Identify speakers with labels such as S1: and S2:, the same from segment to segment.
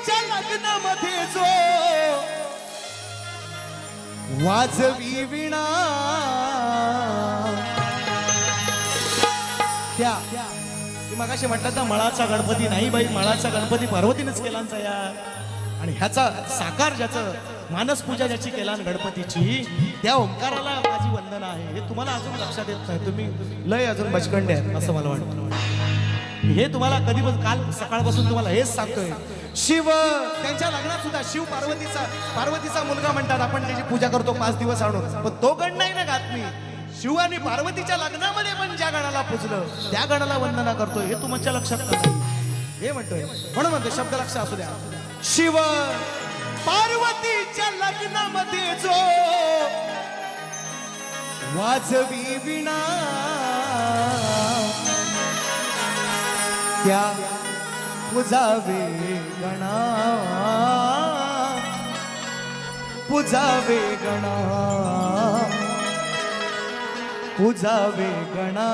S1: पार्वतीच्या लग्नामध्ये जो वाजवी विणा त्या मगाशी म्हटलं तर मळाचा गणपती नाही बाई, मळाचा गणपती पार्वतीनेच केलांचा यार. आणि ह्याचा साकार ज्याचं मानस पूजा ज्याची केला गणपतीची, त्या ओंकाराला माझी वंदना आहे. हे तुम्हाला अजून लक्षात येत नाही, तुम्ही लय अजून बचकंडे आहेत असं मला वाटतं. हे तुम्हाला कधी पण काल सकाळपासून तुम्हाला हेच सांगतोय. शिव त्यांच्या लग्नात सुद्धा शिव पार्वतीचा मुलगा म्हणतात, आपण त्याची पूजा करतो 5 दिवस आणून, पण तो गण नाही ना गात मी. शिव आणि पार्वतीच्या लग्नामध्ये पण ज्या गणाला पूजलं त्या गणाला वंदना करतोय. हे तुमच्या लक्षात नाही हे म्हणतोय, म्हणून म्हणतोय शब्द लक्ष असू द्या. शिव पार्वतीच्या लग्नामध्ये जो वाजवी विणा त्या पूजावे गणा, पूजावे गणा, पूजावे गणा,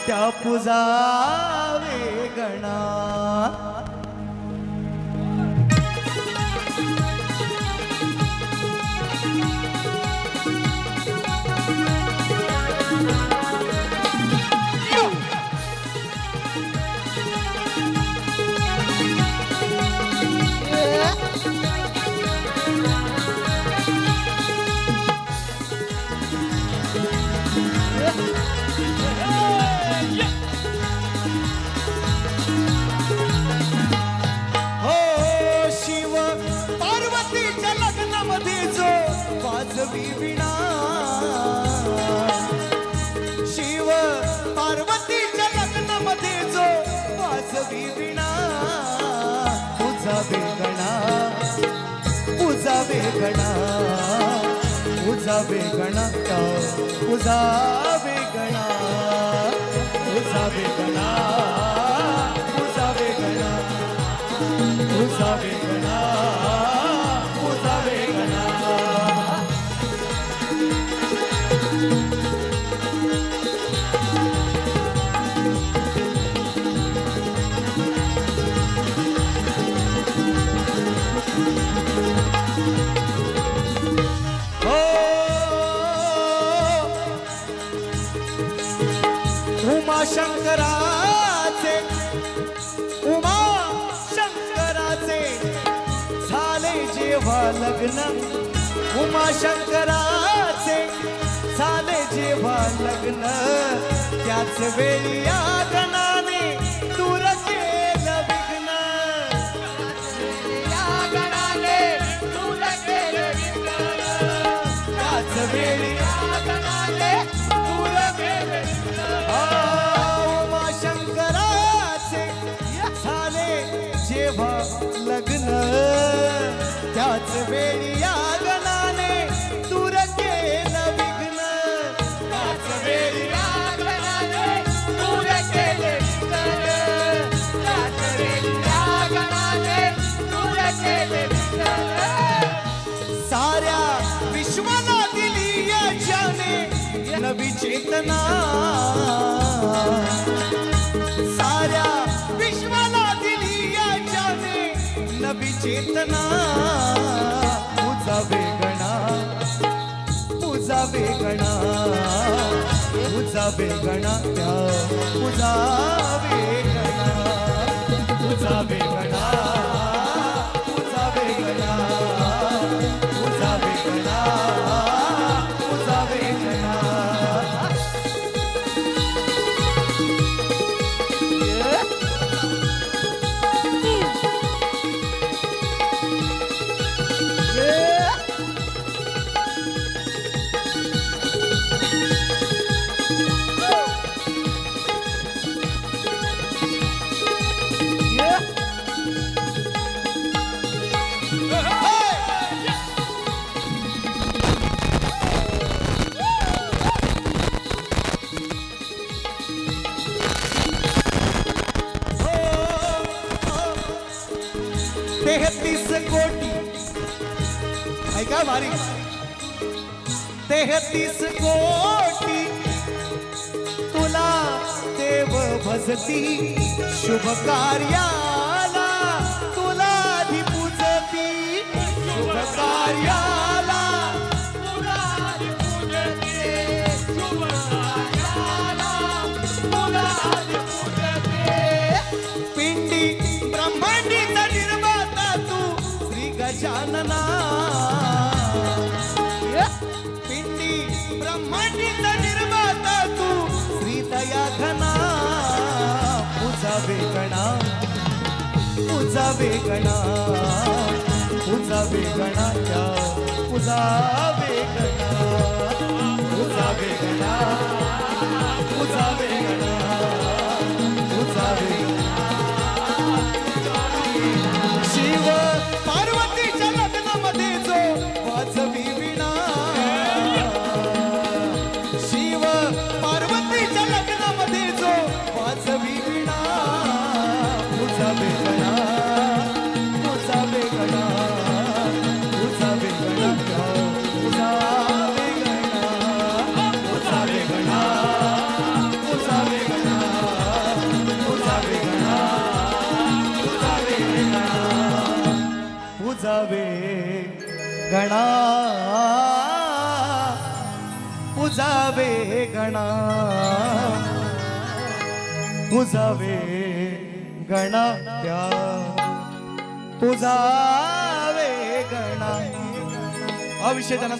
S1: त्या पूजावे गणा. वाजवी विणा शिव पार्वतीच्या लग्नामध्ये जो वाजवी विणा, पूजावे गणा, पूजावे गणा, पूजावे गणा, पूजावे गणा, पूजावे गणा, पूजावे गणा, पूजावे गणा, पूजावे गणा. शंकराचे उमा शंकराचे झाले जेव्हा लग्न, उमा शंकराचे झाले जेव्हा लग्न, त्याच वेळी या गणाने दूर केलं विघ्न, या गणाने दूर केलं विघ्न, त्याच वेळी या गणाने दूर केलं विघ्न. जेव्हा लग्न त्याच वेळी या गणाने दूर केलं विघ्न, त्याच वेळी या गणाने दूर केलं विघ्न, त्याच वेळी या गणाने दूर केलं विघ्न. साऱ्या विश्वाला दिली याच्याने नवी चेतना, साऱ्या विश्वाला नवी चेतना, पूजावे गणा, पूजावे गणा, पूजावे गणा, पूजावे गणा, पूजावे गणा, पूजावे गणा, पूजावे गणा, पूजावे गणा. तेहतीस कोटी ऐका भारी, 33 कोटी तुला देव भजती शुभ कार्याला, कार्याला मुरारी पूजते, शुभ कार्याला मुरारी पूजते. पिंडी ब्रह्मांडीचा निर्माता तू श्री गजानना, पिंडी ब्रह्मांडीचा निर्माता तू श्री दयाघना. पूजा वेगणा, पूजा वेगणा, पूजा वेगणा, त्या पूजा वेगणा, पूजा वेगणा, पूजा वेगणा, पूजा वेगणा. शिव पार्वतीच्या लग्नामध्ये जो वाजवी विणा, शिव पार्वतीच्या लग्नामध्ये जो वाजवी विणा. पूजा वेगणा, पूजा वेगणा, पूजा वेगणा, पूजा वेगणा, पूजा वेगणा, पूजा वेगणा, पूजा वेगणा, पूजा वेगणा, पूजा वेगणा, पूजा वेगणा, पूजा वेगणा, त्या पूजा वेगणा. हा विषय त्यांना